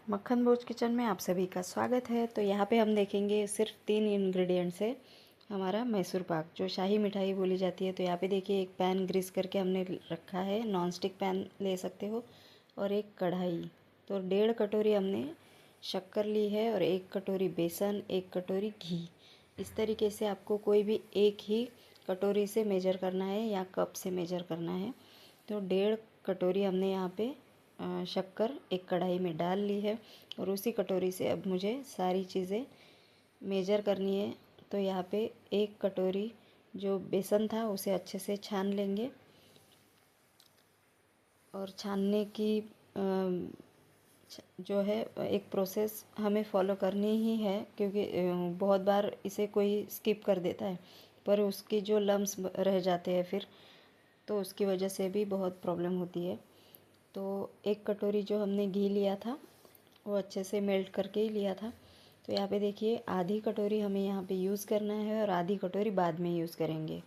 मक्खन भोज किचन में आप सभी का स्वागत है। तो यहाँ पे हम देखेंगे सिर्फ 3 इंग्रेडिएंट से हमारा मैसूर पाक जो शाही मिठाई बोली जाती है। तो यहाँ पे देखिए एक पैन ग्रीस करके हमने रखा है, नॉन स्टिक पैन ले सकते हो, और एक कढ़ाई। तो 1.5 कटोरी हमने शक्कर ली है और 1 कटोरी बेसन, 1 कटोरी घी। इस तरीके से आपको कोई भी एक ही कटोरी से मेजर करना है या कप से मेजर करना है। तो 1.5 कटोरी हमने यहाँ पे शक्कर एक कढ़ाई में डाल ली है और उसी कटोरी से अब मुझे सारी चीज़ें मेजर करनी है। तो यहाँ पे 1 कटोरी जो बेसन था उसे अच्छे से छान लेंगे, और छानने की जो है एक प्रोसेस हमें फॉलो करनी ही है, क्योंकि बहुत बार इसे कोई स्किप कर देता है पर उसकी जो लम्स रह जाते हैं फिर, तो उसकी वजह से भी बहुत प्रॉब्लम होती है। तो 1 कटोरी जो हमने घी लिया था वो अच्छे से मेल्ट करके ही लिया था। तो यहाँ पे देखिए आधी कटोरी हमें यहाँ पे यूज़ करना है और आधी कटोरी बाद में यूज़ करेंगे।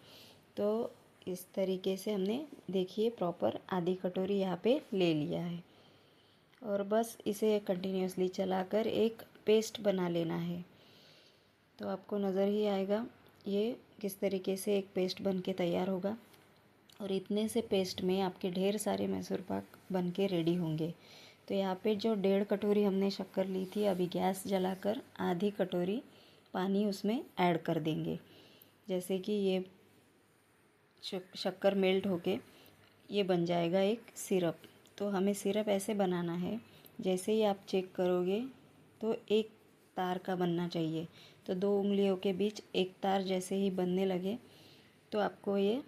तो इस तरीके से हमने देखिए प्रॉपर आधी कटोरी यहाँ पे ले लिया है, और बस इसे कंटिन्यूसली चलाकर एक पेस्ट बना लेना है। तो आपको नज़र ही आएगा ये किस तरीके से एक पेस्ट बन के तैयार होगा, और इतने से पेस्ट में आपके ढेर सारे मैसूर पाक बन के रेडी होंगे। तो यहाँ पे जो 1.5 कटोरी हमने शक्कर ली थी, अभी गैस जलाकर आधी कटोरी पानी उसमें ऐड कर देंगे। जैसे कि ये शक्कर मेल्ट होके ये बन जाएगा एक सिरप। तो हमें सिरप ऐसे बनाना है, जैसे ही आप चेक करोगे तो एक तार का बनना चाहिए। तो 2 उंगलियों के बीच एक तार जैसे ही बनने लगे तो आपको ये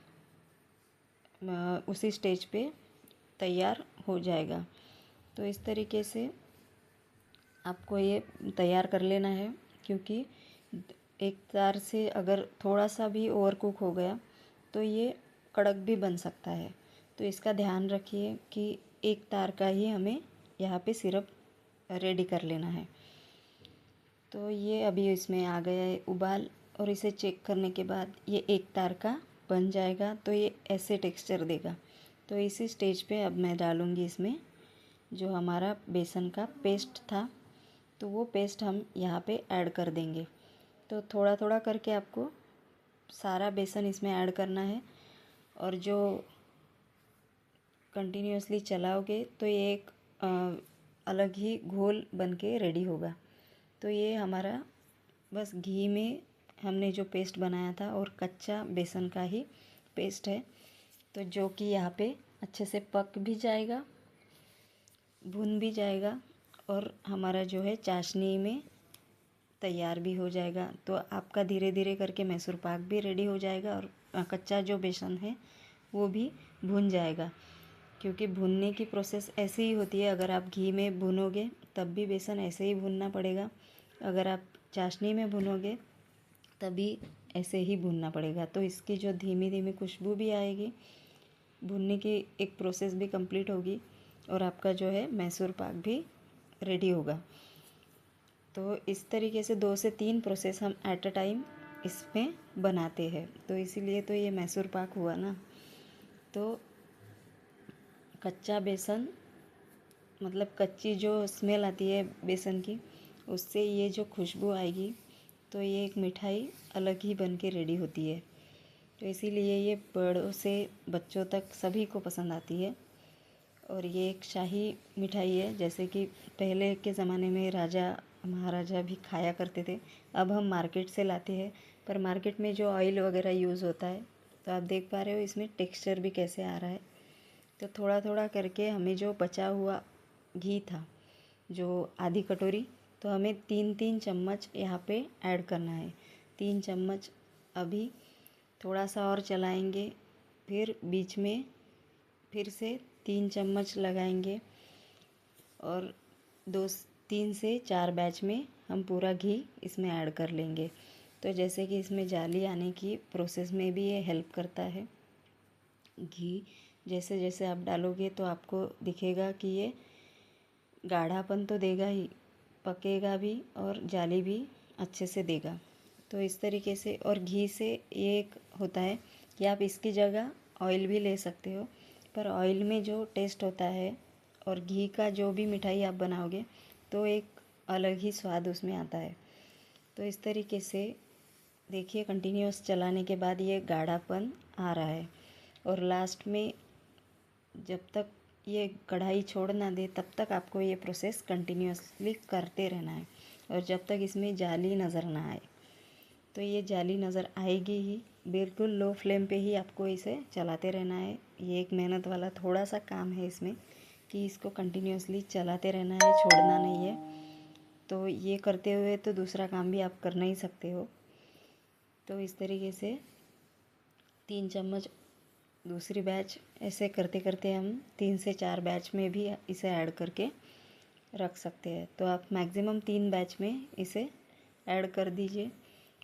उसी स्टेज पे तैयार हो जाएगा। तो इस तरीके से आपको ये तैयार कर लेना है, क्योंकि एक तार से अगर थोड़ा सा भी ओवर कुक हो गया तो ये कड़क भी बन सकता है। तो इसका ध्यान रखिए कि एक तार का ही हमें यहाँ पे सिरप रेडी कर लेना है। तो ये अभी इसमें आ गया है उबाल, और इसे चेक करने के बाद ये एक तार का बन जाएगा। तो ये ऐसे टेक्सचर देगा। तो इसी स्टेज पे अब मैं डालूँगी इसमें जो हमारा बेसन का पेस्ट था, तो वो पेस्ट हम यहाँ पे ऐड कर देंगे। तो थोड़ा थोड़ा करके आपको सारा बेसन इसमें ऐड करना है, और जो कंटिन्यूसली चलाओगे तो ये एक अलग ही घोल बन के रेडी होगा। तो ये हमारा बस घी में हमने जो पेस्ट बनाया था और कच्चा बेसन का ही पेस्ट है, तो जो कि यहाँ पे अच्छे से पक भी जाएगा, भुन भी जाएगा, और हमारा जो है चाशनी में तैयार भी हो जाएगा। तो आपका धीरे धीरे करके मैसूर पाक भी रेडी हो जाएगा, और कच्चा जो बेसन है वो भी भुन जाएगा, क्योंकि भुनने की प्रोसेस ऐसी ही होती है। अगर आप घी में भुनोगे तब भी बेसन ऐसे ही भुनना पड़ेगा, अगर आप चाशनी में भुनोगे तभी ऐसे ही भुनना पड़ेगा। तो इसकी जो धीमी धीमी खुशबू भी आएगी, भुनने की एक प्रोसेस भी कंप्लीट होगी, और आपका जो है मैसूर पाक भी रेडी होगा। तो इस तरीके से 2 से 3 प्रोसेस हम एट अ टाइम इसमें बनाते हैं। तो इसीलिए तो ये मैसूर पाक हुआ ना। तो कच्चा बेसन मतलब कच्ची जो स्मेल आती है बेसन की, उससे ये जो खुशबू आएगी तो ये एक मिठाई अलग ही बन के रेडी होती है। तो इसीलिए ये बड़ों से बच्चों तक सभी को पसंद आती है। और ये एक शाही मिठाई है, जैसे कि पहले के ज़माने में राजा महाराजा भी खाया करते थे। अब हम मार्केट से लाते हैं, पर मार्केट में जो ऑयल वगैरह यूज़ होता है, तो आप देख पा रहे हो इसमें टेक्सचर भी कैसे आ रहा है। तो थोड़ा थोड़ा करके हमें जो बचा हुआ घी था, जो आधी कटोरी, तो हमें 3-3 चम्मच यहाँ पे ऐड करना है। 3 चम्मच अभी थोड़ा सा और चलाएंगे, फिर बीच में फिर से 3 चम्मच लगाएंगे, और 3 से 4 बैच में हम पूरा घी इसमें ऐड कर लेंगे। तो जैसे कि इसमें जाली आने की प्रोसेस में भी ये हेल्प करता है। घी जैसे जैसे आप डालोगे तो आपको दिखेगा कि ये गाढ़ापन तो देगा ही, पकेगा भी और जाली भी अच्छे से देगा। तो इस तरीके से, और घी से ये एक होता है कि आप इसकी जगह ऑयल भी ले सकते हो, पर ऑयल में जो टेस्ट होता है और घी का जो भी मिठाई आप बनाओगे तो एक अलग ही स्वाद उसमें आता है। तो इस तरीके से देखिए कंटिन्यूअस चलाने के बाद ये गाढ़ापन आ रहा है, और लास्ट में जब तक ये कढ़ाई छोड़ ना दे तब तक आपको ये प्रोसेस कंटिन्यूअसली करते रहना है, और जब तक इसमें जाली नज़र ना आए। तो ये जाली नज़र आएगी ही, बिल्कुल लो फ्लेम पे ही आपको इसे चलाते रहना है। ये एक मेहनत वाला थोड़ा सा काम है इसमें, कि इसको कंटिन्यूअसली चलाते रहना है, छोड़ना नहीं है। तो ये करते हुए तो दूसरा काम भी आप कर नहीं सकते हो। तो इस तरीके से 3 चम्मच दूसरी बैच, ऐसे करते करते हम 3 से 4 बैच में भी इसे ऐड करके रख सकते हैं। तो आप मैक्सिमम 3 बैच में इसे ऐड कर दीजिए,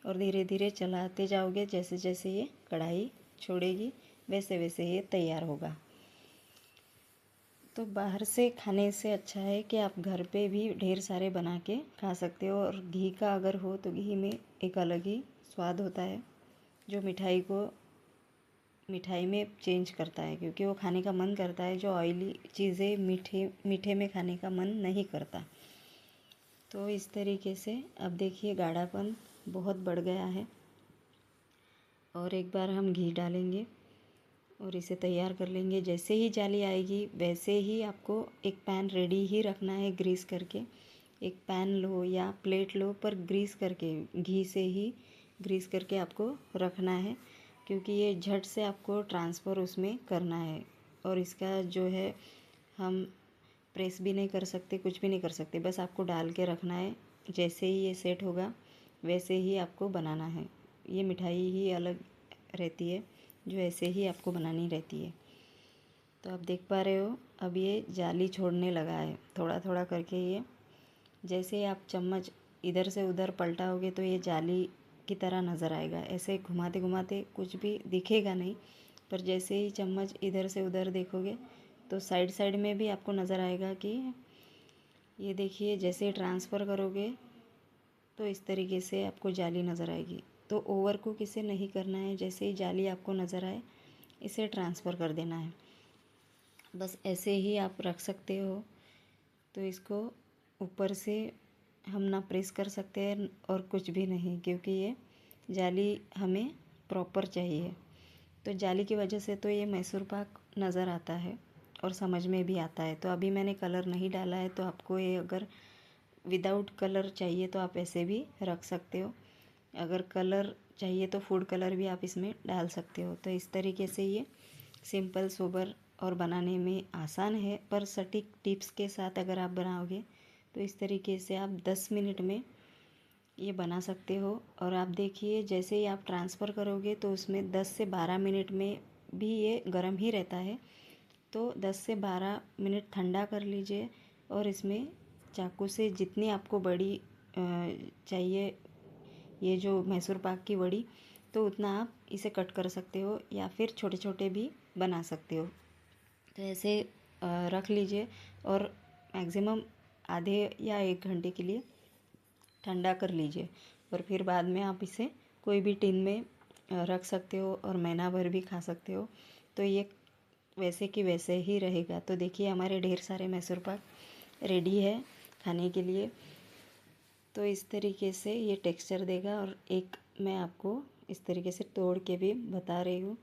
और धीरे धीरे चलाते जाओगे। जैसे जैसे ये कढ़ाई छोड़ेगी वैसे वैसे ये तैयार होगा। तो बाहर से खाने से अच्छा है कि आप घर पे भी ढेर सारे बना के खा सकते हो। और घी का अगर हो तो घी में एक अलग ही स्वाद होता है, जो मिठाई में चेंज करता है, क्योंकि वो खाने का मन करता है। जो ऑयली चीज़ें मीठे में खाने का मन नहीं करता। तो इस तरीके से अब देखिए गाढ़ापन बहुत बढ़ गया है, और एक बार हम घी डालेंगे और इसे तैयार कर लेंगे। जैसे ही जाली आएगी वैसे ही आपको एक पैन रेडी ही रखना है, ग्रीस करके। एक पैन लो या प्लेट लो, पर ग्रीस करके, घी से ही ग्रीस करके आपको रखना है, क्योंकि ये झट से आपको ट्रांसफ़र उसमें करना है। और इसका जो है हम प्रेस भी नहीं कर सकते, कुछ भी नहीं कर सकते, बस आपको डाल के रखना है। जैसे ही ये सेट होगा वैसे ही आपको बनाना है। ये मिठाई ही अलग रहती है, जो ऐसे ही आपको बनानी रहती है। तो आप देख पा रहे हो अब ये जाली छोड़ने लगा है थोड़ा थोड़ा करके। ये जैसे ही आप चम्मच इधर से उधर पलटाओगे तो ये जाली की तरह नज़र आएगा। ऐसे घुमाते घुमाते कुछ भी दिखेगा नहीं, पर जैसे ही चम्मच इधर से उधर देखोगे तो साइड साइड में भी आपको नज़र आएगा कि ये देखिए, जैसे ही ट्रांसफ़र करोगे तो इस तरीके से आपको जाली नज़र आएगी। तो ओवर कुक इसे नहीं करना है, जैसे ही जाली आपको नज़र आए इसे ट्रांसफ़र कर देना है। बस ऐसे ही आप रख सकते हो। तो इसको ऊपर से हम ना प्रेस कर सकते हैं और कुछ भी नहीं, क्योंकि ये जाली हमें प्रॉपर चाहिए। तो जाली की वजह से तो ये मैसूर पाक नज़र आता है और समझ में भी आता है। तो अभी मैंने कलर नहीं डाला है, तो आपको ये अगर विदाउट कलर चाहिए तो आप ऐसे भी रख सकते हो। अगर कलर चाहिए तो फूड कलर भी आप इसमें डाल सकते हो। तो इस तरीके से ये सिंपल सोबर और बनाने में आसान है, पर सटीक टिप्स के साथ अगर आप बनाओगे तो इस तरीके से आप 10 मिनट में ये बना सकते हो। और आप देखिए जैसे ही आप ट्रांसफ़र करोगे तो उसमें 10 से 12 मिनट में भी ये गर्म ही रहता है। तो 10 से 12 मिनट ठंडा कर लीजिए, और इसमें चाकू से जितनी आपको बड़ी चाहिए ये जो मैसूर पाक की बड़ी, तो उतना आप इसे कट कर सकते हो, या फिर छोटे छोटे भी बना सकते हो। तो ऐसे रख लीजिए, और मैक्सिमम आधे या 1 घंटे के लिए ठंडा कर लीजिए। और फिर बाद में आप इसे कोई भी टिन में रख सकते हो और महीना भर भी खा सकते हो। तो ये वैसे कि वैसे ही रहेगा। तो देखिए हमारे ढेर सारे मैसूर पाक रेडी है खाने के लिए। तो इस तरीके से ये टेक्सचर देगा। और एक मैं आपको इस तरीके से तोड़ के भी बता रही हूँ।